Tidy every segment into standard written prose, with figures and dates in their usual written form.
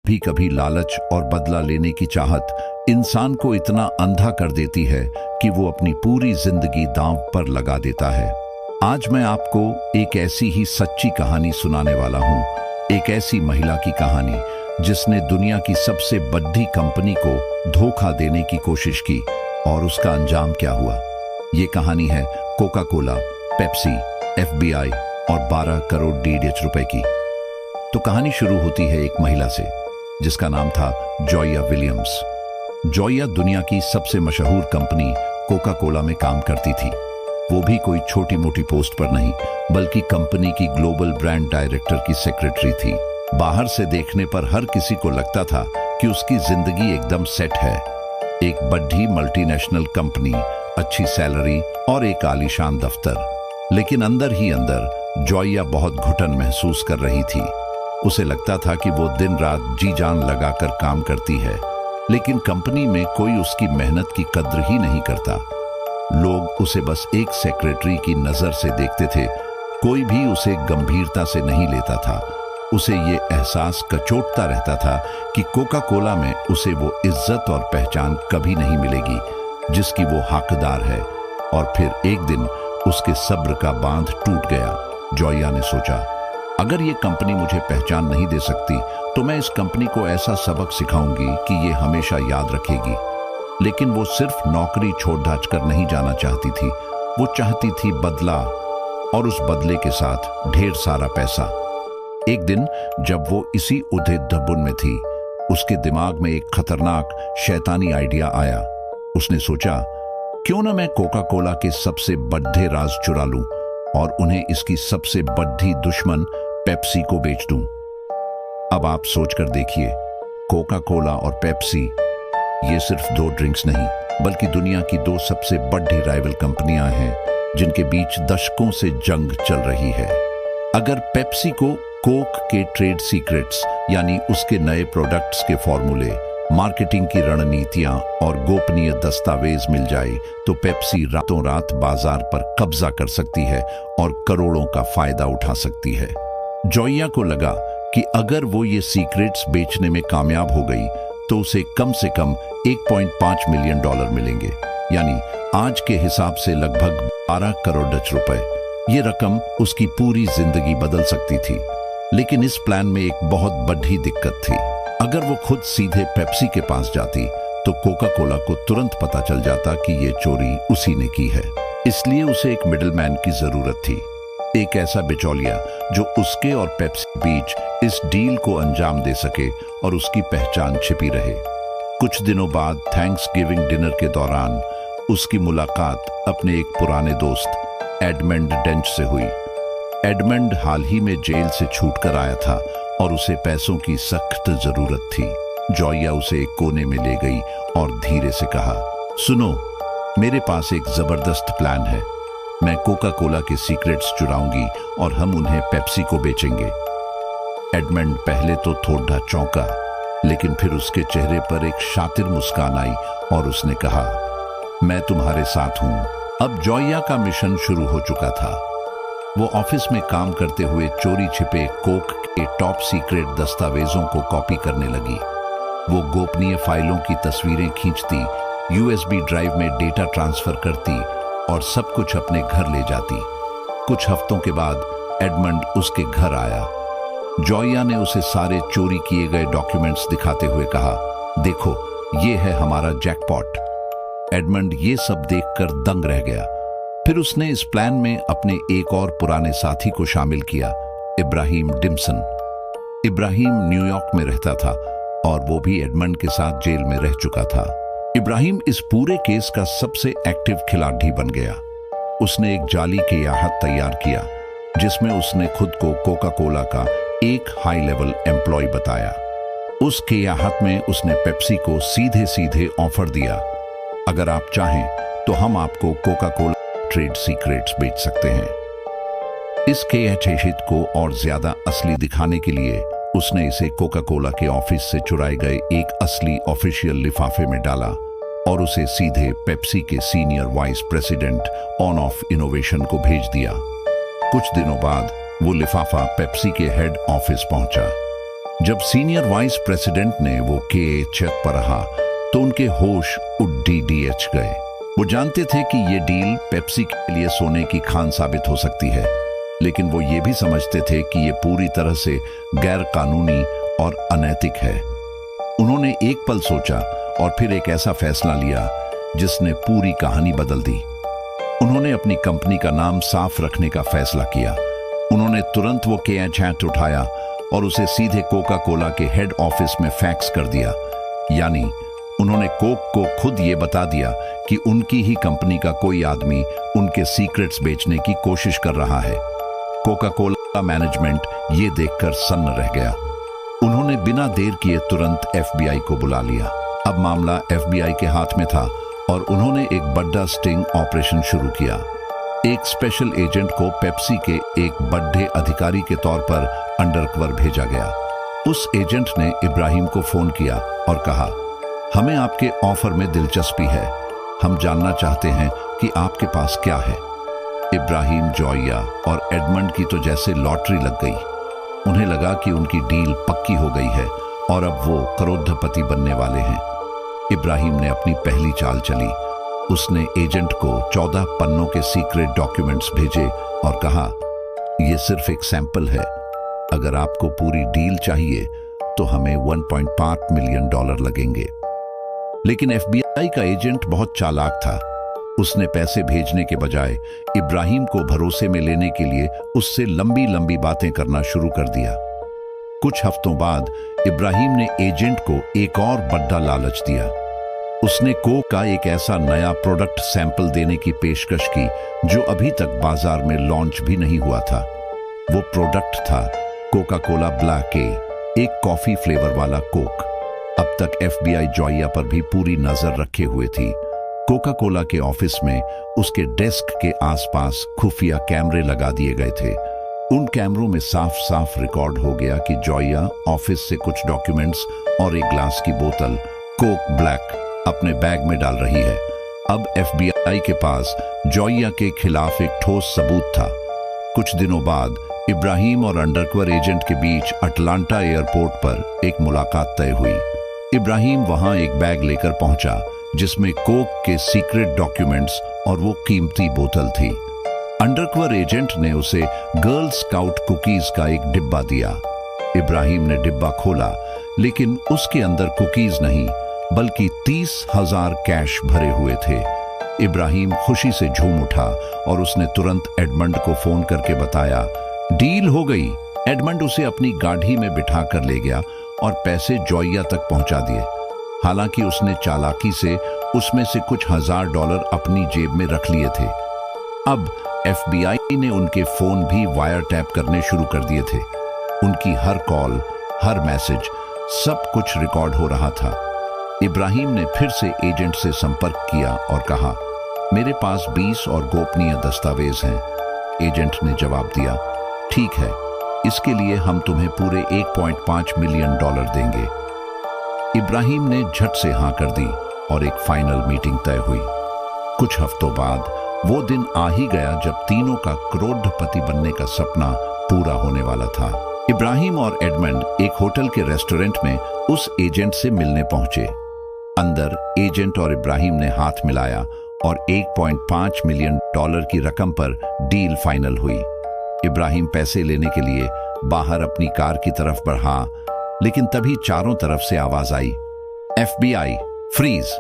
भी कभी लालच और बदला लेने की चाहत इंसान को इतना अंधा कर देती है कि वो अपनी पूरी जिंदगी दांव पर लगा देता है। आज मैं आपको एक ऐसी ही सच्ची कहानी सुनाने वाला हूँ, एक ऐसी महिला की कहानी जिसने दुनिया की सबसे बड़ी कंपनी को धोखा देने की कोशिश की और उसका अंजाम क्या हुआ। ये कहानी है कोका कोला, पेप्सी, FBI और 12 करोड़ DDH रुपए की। तो कहानी शुरू होती है एक महिला से जिसका नाम था जॉया विलियम्स। जॉया दुनिया की सबसे मशहूर कंपनी कोका कोला में काम करती थी। वो भी कोई छोटी मोटी पोस्ट पर नहीं, बल्कि कंपनी की ग्लोबल ब्रांड डायरेक्टर की सेक्रेटरी थी। बाहर से देखने पर हर किसी को लगता था कि उसकी जिंदगी एकदम सेट है। एक बड़ी मल्टीनेशनल कंपनी, अच्छी सैलरी और एक आलीशान दफ्तर। लेकिन अंदर ही अंदर जॉया बहुत घुटन महसूस कर रही थी। उसे लगता था कि वो दिन रात जी जान लगाकर काम करती है, लेकिन कंपनी में कोई उसकी मेहनत की कद्र ही नहीं करता। लोग उसे बस एक सेक्रेटरी की नजर से देखते थे, कोई भी उसे गंभीरता से नहीं लेता था। उसे ये एहसास कचोटता रहता था कि कोका कोला में उसे वो इज्जत और पहचान कभी नहीं मिलेगी जिसकी वो हकदार है। और फिर एक दिन उसके सब्र का बांध टूट गया। जॉया ने सोचा, अगर ये कंपनी मुझे पहचान नहीं दे सकती तो मैं इस कंपनी को ऐसा सबक सिखाऊंगी कि ये हमेशा याद रखेगी। लेकिन वो सिर्फ नौकरी छोड़ ढाच कर नहीं जाना चाहती थी, वो चाहती थी बदला, और उस बदले के साथ ढेर सारा पैसा। एक दिन जब वो इसी उधेड़-बुन में थी, उसके दिमाग में एक खतरनाक शैतानी आइडिया आया। उसने सोचा, क्यों ना मैं कोका कोला के सबसे बड़े राज चुरा लूं और उन्हें इसकी सबसे बड़ी दुश्मन पेप्सी को बेच दूं। अब आप सोचकर देखिए, कोका कोला और पेप्सी ये सिर्फ दो ड्रिंक्स नहीं, बल्कि दुनिया की दो सबसे बड़ी राइवल कंपनियां हैं जिनके बीच दशकों से जंग चल रही है। अगर पेप्सी को कोक के ट्रेड सीक्रेट्स यानी उसके नए प्रोडक्ट्स के फॉर्मूले, मार्केटिंग की रणनीतियां और गोपनीय दस्तावेज मिल जाए तो पेप्सी रातों रात बाजार पर कब्जा कर सकती है और करोड़ों का फायदा उठा सकती है। जॉया को लगा कि अगर वो ये सीक्रेट्स बेचने में कामयाब हो गई तो उसे कम से कम $1.5 मिलियन मिलेंगे, यानी आज के हिसाब से लगभग 12 करोड़ डच रुपए। ये रकम उसकी पूरी जिंदगी बदल सकती थी। लेकिन इस प्लान में एक बहुत बड़ी दिक्कत थी। अगर वो खुद सीधे पेप्सी के पास जाती तो कोका कोला को तुरंत पता चल जाता कि ये चोरी उसी ने की है। इसलिए उसे एक मिडलमैन की जरूरत थी, एक ऐसा बिचौलिया जो उसके और पेप्सी बीच इस डील को अंजाम दे सके और उसकी पहचान छिपी रहे। कुछ दिनों बाद थैंक्सगिविंग डिनर के दौरान उसकी मुलाकात अपने एक पुराने दोस्त एडमंड डेंच से हुई। एडमंड हाल ही में जेल से छूटकर आया था और उसे पैसों की सख्त जरूरत थी। जॉया उसे एक कोने में ले गई और धीरे से कहा, सुनो, मेरे पास एक जबरदस्त प्लान है। मैं कोका कोला के सीक्रेट्स चुराऊंगी और हम उन्हें पेप्सी को बेचेंगे। एडमंड पहले तो थोड़ा चौंका, लेकिन फिर उसके चेहरे पर एक शातिर मुस्कान आई और उसने कहा, मैं तुम्हारे साथ हूं। अब जॉया का मिशन शुरू हो चुका था। वो ऑफिस में काम करते हुए चोरी छिपे कोक के टॉप सीक्रेट दस्तावेजों को कॉपी करने लगी। वो गोपनीय फाइलों की तस्वीरें खींचती, USB ड्राइव में डेटा ट्रांसफर करती और सब कुछ अपने घर ले जाती। कुछ हफ्तों के बाद एडमंड उसके घर आया। जॉया ने उसे सारे चोरी किए गए डॉक्यूमेंट्स दिखाते हुए कहा, देखो, ये है हमारा जैकपॉट। एडमंड ये सब देखकर दंग रह गया। फिर उसने इस प्लान में अपने एक और पुराने साथी को शामिल किया, इब्राहिम डिम्सन। इब्राहिम न्यूयॉर्क में रहता था और वो भी एडमंड के साथ जेल में रह चुका था। इब्राहिम इस पूरे केस का सबसे एक्टिव खिलाड़ी बन गया। उसने एक जाली क़ियाहत तैयार किया जिसमें उसने खुद को कोका कोला का एक हाई लेवल एम्प्लॉय बताया। उस क़ियाहत में उसने पेप्सी को सीधे सीधे ऑफर दिया, अगर आप चाहें तो हम आपको कोका कोला ट्रेड सीक्रेट्स बेच सकते हैं। इस क़ियाहत को और ज्यादा असली दिखाने के लिए उसने इसे कोका कोला के ऑफिस से चुराए गए एक असली ऑफिशियल लिफाफे में डाला और उसे सीधे पेप्सी के senior vice president on off innovation को भेज दिया। कुछ दिनों बाद वो लिफाफा पेप्सी के हेड ऑफिस पहुंचा। जब सीनियर वाइस प्रेसिडेंट ने वो के चेक पढ़ा तो उनके होश उड़ गए। वो जानते थे कि ये डील पेप्सी के लिए सोने की खान साबित हो सकती है, लेकिन वो ये भी समझते थे कि ये पूरी तरह से गैर कानूनी और अनैतिक है। उन्होंने एक पल सोचा और फिर एक ऐसा फैसला लिया जिसने पूरी कहानी बदल दी। उन्होंने अपनी कंपनी का नाम साफ रखने का फैसला किया। उन्होंने तुरंत वो चैट उठाया और उसे सीधे कोका कोला के हेड ऑफिस में फैक्स कर दिया। यानी उन्होंने कोक को खुद ये बता दिया कि उनकी ही कंपनी का कोई आदमी उनके सीक्रेट्स बेचने की कोशिश कर रहा है। कोका कोला मैनेजमेंट ये देखकर सन्न रह गया। उन्होंने बिना देर किए तुरंत एफबीआई को बुला लिया। अब मामला एफबीआई के हाथ में था और उन्होंने एक बड़ा स्टिंग ऑपरेशन शुरू किया। एक स्पेशल एजेंट को पेप्सी के एक बड़े अधिकारी के तौर पर अंडरकवर भेजा गया। उस एजेंट ने इब्राहिम को फोन किया और कहा, हमें आपके ऑफर में दिलचस्पी है। हम जानना चाहते हैं कि आपके पास क्या है। इब्राहिम, जॉया और एडमंड की तो जैसे लॉटरी लग गई। उन्हें लगा कि उनकी डील पक्की हो गई है और अब वो करोड़पति बनने वाले हैं। इब्राहिम ने अपनी पहली चाल चली। उसने एजेंट को 14 पन्नों के सीक्रेट डॉक्यूमेंट्स भेजे और कहा, यह सिर्फ एक सैंपल है। अगर आपको पूरी डील चाहिए तो हमें $1.5 मिलियन लगेंगे। लेकिन एफबीआई का एजेंट बहुत चालाक था। उसने पैसे भेजने के बजाय इब्राहिम को भरोसे में लेने के लिए उससे लंबी लंबी बातें करना शुरू कर दिया। कुछ हफ्तों बाद इब्राहिम ने एजेंट को एक और बड़ा लालच दिया। उसने कोक का एक ऐसा नया प्रोडक्ट सैंपल देने की पेशकश की जो अभी तक बाजार में लॉन्च भी नहीं हुआ था। वो प्रोडक्ट था कोका कोला ब्लैक के, एक कॉफी फ्लेवर वाला कोक। अब तक एफबीआई जॉया पर भी पूरी नजर रखे हुए थी। कोका कोला के ऑफिस में उसके डेस्क के आसपास खुफिया कैमरे लगा दिए गए थे। उन कैमरों में साफ साफ रिकॉर्ड हो गया कि जॉया ऑफिस से कुछ डॉक्यूमेंट्स और एक ग्लास की बोतल कोक ब्लैक अपने बैग में डाल रही है। अब एफबीआई के पास जॉया के खिलाफ एक ठोस सबूत था। कुछ दिनों बाद इब्राहिम और अंडरकवर एजेंट के बीच अटलांटा एयरपोर्ट पर एक मुलाकात तय हुई। इब्राहिम वहां एक बैग लेकर पहुंचा जिसमें कोक के सीक्रेट डॉक्यूमेंट्स और वो कीमती बोतल थी। अंडरकवर एजेंट ने उसे गर्ल स्काउट कुकीज का एक डिब्बा दिया। इब्राहिम ने डिब्बा खोला, लेकिन उसके अंदर कुकीज नहीं बल्कि 30,000 कैश भरे हुए थे। इब्राहिम खुशी से झूम उठा और उसने तुरंत एडमंड को फोन करके बताया, डील हो गई। एडमंड उसे अपनी गाड़ी में बिठा कर ले गया और पैसे जॉया तक पहुंचा दिए। हालांकि उसने चालाकी से उसमें से कुछ $1,000 अपनी जेब में रख लिए थे। अब एफबीआई ने उनके फोन भी वायर टैप करने शुरू कर दिए थे। उनकी हर कॉल, हर मैसेज, सब कुछ रिकॉर्ड हो रहा था। इब्राहिम ने फिर से एजेंट से संपर्क किया और कहा, मेरे पास 20 और गोपनीय दस्तावेज हैं। एजेंट ने जवाब दिया, ठीक है, इसके लिए हम तुम्हें पूरे $1.5 मिलियन देंगे। इब्राहिम ने झट से हाँ कर दी और एक फाइनल मीटिंग तय हुई। कुछ हफ्तों बाद वो दिन आ ही गया जब तीनों का करोड़पति बनने का सपना पूरा होने वाला था। इब्राहिम और एडमंड एक होटल के रेस्टोरेंट में उस एजेंट से मिलने पहुंचे। अंदर एजेंट और इब्राहिम ने हाथ मिलाया और $1.5 मिलियन की रकम पर डील फाइनल हुई। इब्राहिम पैसे लेने के लिए बाहर अपनी कार की तरफ बढ़ा, लेकिन तभी चारों तरफ से आवाज आई, एफबीआई फ्रीज।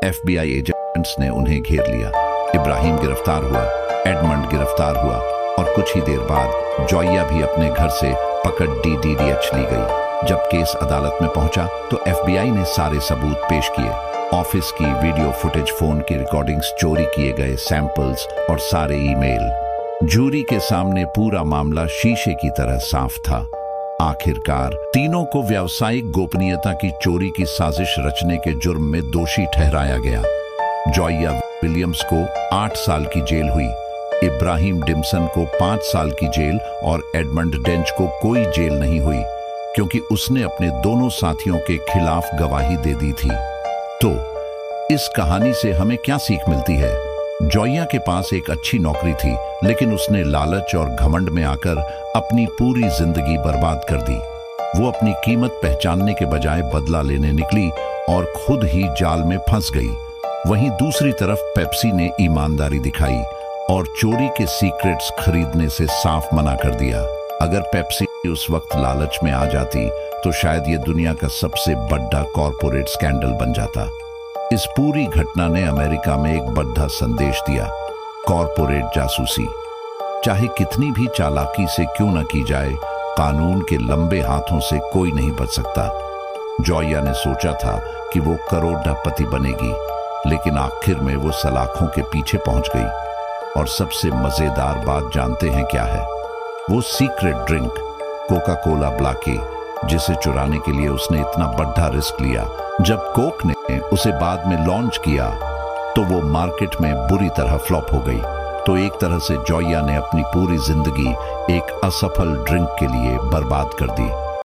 एफबीआई एजेंट्स ने उन्हें घेर लिया। इब्राहिम गिरफ्तार हुआ, एडमंड गिरफ्तार हुआ और कुछ ही देर बाद जॉया भी अपने घर से पकड़ DDDH ली गई। जब केस अदालत में पहुंचा तो एफबीआई ने सारे सबूत पेश किए। ऑफिस की वीडियो फुटेज, फोन की रिकॉर्डिंग्स, चोरी किए गए सैंपल्स और सारे ईमेल। जूरी के सामने पूरा मामला शीशे की तरह साफ था। आखिरकार तीनों को व्यावसायिक गोपनीयता की चोरी की साजिश रचने के जुर्म में दोषी ठहराया गया। जॉया विलियम्स को 8 साल की जेल हुई, इब्राहिम डिम्सन को 5 साल की जेल और एडमंड डेंच को कोई जेल नहीं हुई क्योंकि उसने अपने दोनों साथियों के खिलाफ गवाही दे दी थी। तो इस कहानी से हमें क्या सीख मिलती है? जॉया के पास एक अच्छी नौकरी थी, लेकिन उसने लालच और घमंड में आकर अपनी पूरी जिंदगी बर्बाद कर दी। वो अपनी कीमत पहचानने के बजाय बदला लेने निकली और खुद ही जाल में फंस गई। वहीं दूसरी तरफ पेप्सी ने ईमानदारी दिखाई और चोरी के सीक्रेट्स खरीदने से साफ मना कर दिया। अगर पेप्सी उस वक्त लालच में आ जाती तो शायद ये दुनिया का सबसे बड़ा कॉरपोरेट स्कैंडल बन जाता। इस पूरी घटना ने अमेरिका में एक बड़ा संदेश दिया, कॉरपोरेट जासूसी चाहे कितनी भी चालाकी से क्यों न की जाए, कानून के लंबे हाथों से कोई नहीं बच सकता। जॉया ने सोचा था कि वो करोड़पति बनेगी, लेकिन आखिर में वो सलाखों के पीछे पहुंच गई। और सबसे मजेदार बात जानते हैं क्या है? वो secret drink Coca Cola Blackie, जिसे चुराने के लिए उसने इतना बड़ा रिस्क लिया। जब कोक ने उसे बाद में लॉन्च किया तो वो मार्केट में बुरी तरह फ्लॉप हो गई। तो एक तरह से जॉया ने अपनी पूरी जिंदगी एक असफल ड्रिंक के लिए बर्बाद कर दी।